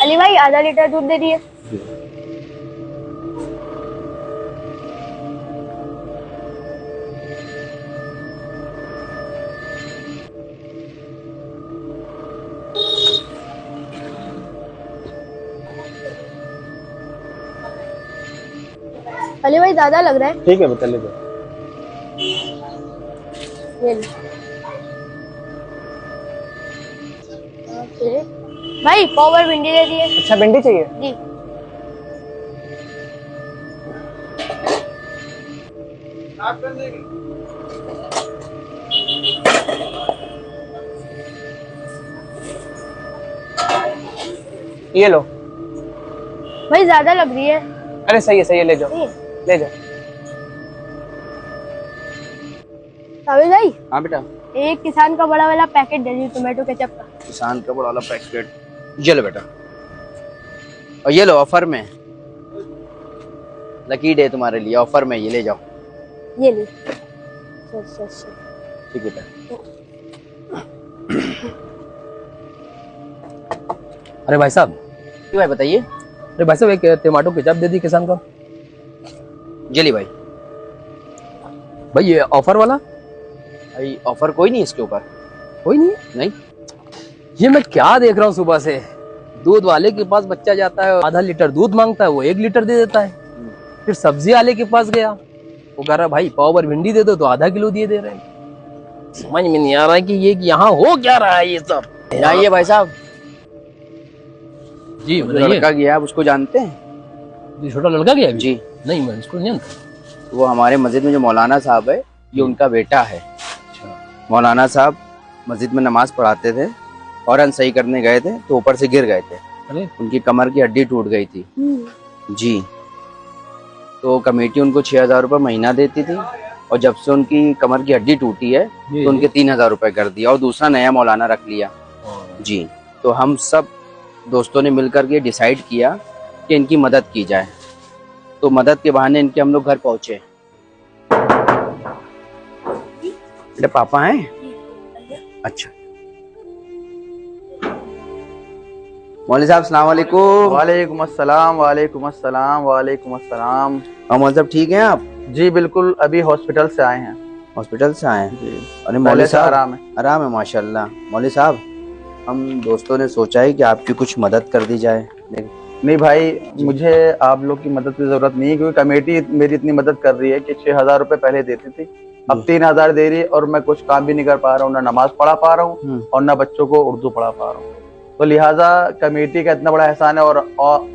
अली भाई आधा लीटर दूध दे दिए। अली भाई ज्यादा लग रहा है। ठीक है बेटा ले जाओ। ये लो। ओके भाई पावर भिंडी दे दिए। अच्छा भिंडी चाहिए? जी। ये लो। भाई ज्यादा लग रही है। अरे सही है ले जाओ ले जाओ। साबिर भाई हाँ बेटा। एक किसान का बड़ा वाला पैकेट दे दी टोमेटो केचप का। किसान का बड़ा वाला पैकेट ये लो बेटा। और ये लो ऑफर में, लकी डे तुम्हारे लिए ऑफर में, ये ले जाओ। ये ली। सर। ठीक है बेटा। अरे भाई साहब। भाई बताइए। अरे भाई साहब एक टमाटो केचप दे दी किसान का। जली भाई। भाई ये ऑफर वाला? भाई ऑफर कोई नहीं इसके ऊपर। कोई नहीं? नहीं। ये मैं क्या देख रहा हूँ सुबह से, दूध वाले के पास बच्चा जाता है, आधा लीटर दूध मांगता है, वो 1 लीटर दे देता है। फिर सब्जी वाले के पास गया, वो कह रहा भाई पाव भर भिंडी दे दो, तो आधा किलो दिए दे रहे हैं। समझ में नहीं आ रहा है कि ये यहाँ हो क्या रहा है ये सब। जाइए भाई साहब। जी जो लड़का गया आप उसको जानते हैं? जी छोटा लड़का गया अभी? जी नहीं मैं इसको नहीं जानता। वो हमारे मस्जिद में जो मौलाना साहब है, ये उनका बेटा है। मौलाना साहब मस्जिद में नमाज पढ़ाते थे, औरन सही करने गए थे तो ऊपर से गिर गए थे। अरे उनकी कमर की हड्डी टूट गई थी। जी। तो कमेटी उनको 6,000 रुपये महीना देती थी, और जब से उनकी कमर की हड्डी टूटी है तो उनके 3,000 रुपये कर दिया, और दूसरा नया मौलाना रख लिया। जी। तो हम सब दोस्तों ने मिलकर के डिसाइड किया कि इनकी मदद की जाए, तो मदद के बहाने इनके हम लोग घर पहुंचे। बेटे पापा हैं? अच्छा। मौलवी साहब अस्सलाम वालेकुम। वालेकुम अस्सलाम वालेकुम अस्सलाम वालेकुम अस्सलाम। मौलवी साहब ठीक हैं आप? जी बिल्कुल, अभी हॉस्पिटल से आए हैं। हॉस्पिटल से आए हैं? जी। अरे मौलवी साहब आराम है? आराम है माशाल्लाह। मौलवी साहब हम दोस्तों ने सोचा है कि आपकी कुछ मदद कर दी जाए। नहीं भाई, मुझे आप लोग की मदद की जरूरत नहीं है, क्योंकि कमेटी मेरी इतनी मदद कर रही है कि 6,000 रुपए पहले देती थी, अब 3,000 दे रही है, और मैं कुछ काम भी नहीं कर पा रहा हूँ, ना नमाज पढ़ा पा रहा हूँ और ना बच्चों को उर्दू पढ़ा पा रहा हूँ। तो लिहाजा कमेटी का इतना बड़ा एहसान है, और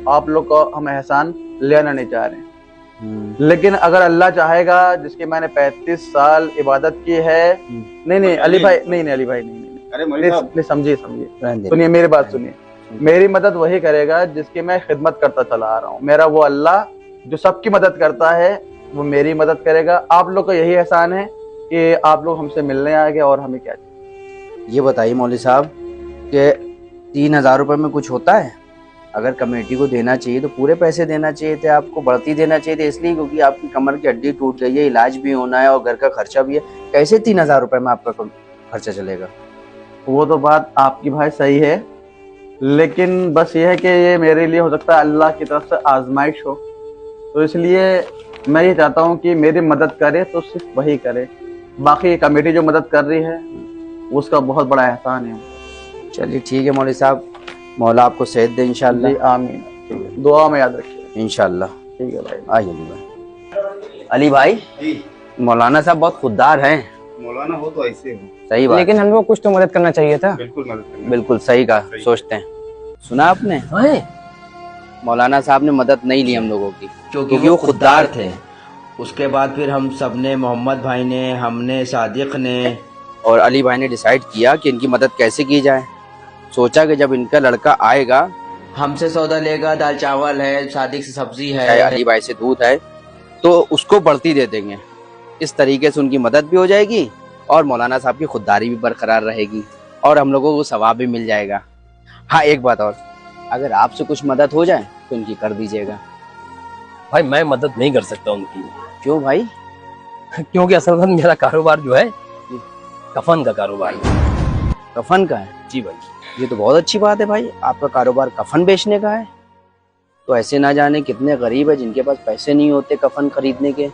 आप लोग को हम एहसान लेना नहीं चाह रहे हैं। लेकिन अगर अल्लाह चाहेगा, जिसकी मैंने 35 साल इबादत की है। नहीं अली भाई, नहीं अली भाई, नहीं समझिए सुनिए मेरी बात सुनिए। मेरी मदद वही करेगा जिसकी मैं खिदमत करता चला आ रहा हूँ। मेरा वो अल्लाह जो सबकी मदद करता है, वो मेरी मदद करेगा। आप लोग का यही एहसान है कि आप लोग हमसे मिलने आ गए, और हमें क्या चाहिए। ये बताइए मौलवी साहब कि 3,000 रुपये में कुछ होता है? अगर कमेटी को देना चाहिए तो पूरे पैसे देना चाहिए थे, आपको बढ़ती देना चाहिए थे, इसलिए क्योंकि आपकी कमर की हड्डी टूट गई है, इलाज भी होना है और घर का खर्चा भी है। कैसे 3,000 रुपये में आपका खर्चा चलेगा? वो तो बात आपकी भाई सही है, लेकिन बस ये है कि ये मेरे लिए हो सकता है अल्लाह की तरफ से आजमाइश हो, तो इसलिए मैं ये चाहता हूँ कि मेरी मदद करे तो सिर्फ वही करे। बाकी कमेटी जो मदद कर रही है उसका बहुत बड़ा एहसान है। चलिए ठीक है मौलवी साहब, मौला आपको सेहत दे इंशाल्लाह। जी आमीन। ठीक है, दुआ में याद रखिए इंशाल्लाह। ठीक है भाई। आइए अली भाई। अली भाई, मौलाना साहब बहुत खुददार हैं। मौलाना हो तो ऐसे हो। सही बात। लेकिन हमको कुछ तो मदद करना चाहिए था। बिल्कुल मदद करना। बिल्कुल सही कहा, सोचते हैं। सुना आपने? मौलाना साहब ने मदद नहीं ली हम लोगों की, क्योंकि वो खुददार थे। उसके बाद फिर हम सब ने, मोहम्मद भाई ने, हमने, सादिक ने और अली भाई ने डिसाइड किया कि इनकी मदद कैसे की जाए। सोचा कि जब इनका लड़का आएगा, हमसे सौदा लेगा, दाल चावल है, सादिक से सब्जी है, अली भाई से दूध है, तो उसको बढ़ती दे देंगे। इस तरीके से उनकी मदद भी हो जाएगी और मौलाना साहब की खुददारी भी बरकरार रहेगी और हम लोगों को सवाब भी मिल जाएगा। हाँ एक बात और, अगर आपसे कुछ मदद हो जाए तो उनकी कर दीजिएगा। भाई मैं मदद नहीं कर सकता उनकी। क्यों भाई? क्योंकि असल में मेरा कारोबार जो है कफन का कारोबार है। कफन का है? जी भाई। ये तो बहुत अच्छी बात है भाई, आपका कारोबार कफन बेचने का है। तो ऐसे ना जाने कितने गरीब है जिनके पास पैसे नहीं होते कफन खरीदने के।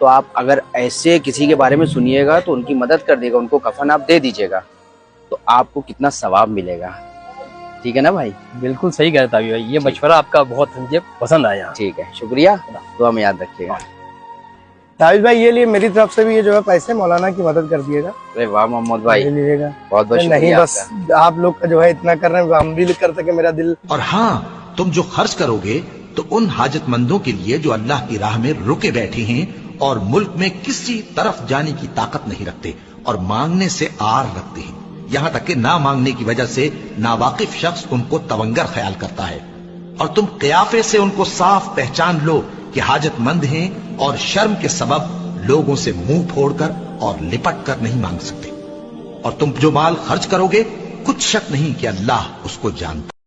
तो आप अगर ऐसे किसी के बारे में सुनिएगा तो उनकी मदद कर देगा, उनको कफन आप दे दीजिएगा, तो आपको कितना सवाब मिलेगा। ठीक है ना भाई? बिल्कुल सही कह रहे तावी भाई, ये मशवरा आपका बहुत मुझे पसंद आया। ठीक है, शुक्रिया, तो हम याद रखिएगा। ताबिश भाई ये लिए मेरी तरफ से भी ये जो है पैसे मौलाना की मदद कर दिएगा। अरे वाह मोहम्मद भाई, ले लीजिएगा। बहुत बहुत नहीं शुक्रिया बस आपका। आप लोग का जो है इतना कर रहे हैं हम भी कर सके, मेरा दिल। और हाँ, तुम जो खर्च करोगे तो उन हाजतमंदों के लिए जो अल्लाह की राह में रुके बैठे हैं और मुल्क में किसी तरफ जाने की ताकत नहीं रखते और मांगने से आर रखते हैं, यहाँ तक कि ना मांगने की वजह से नावाकिफ शख्स उनको तवंगर ख्याल करता है, और तुम क़ियाफे से उनको साफ पहचान लो कि हाजतमंद हैं और शर्म के सबब लोगों से मुंह फोड़कर और लिपट कर नहीं मांग सकते। और तुम जो माल खर्च करोगे कुछ शक नहीं कि अल्लाह उसको जानता।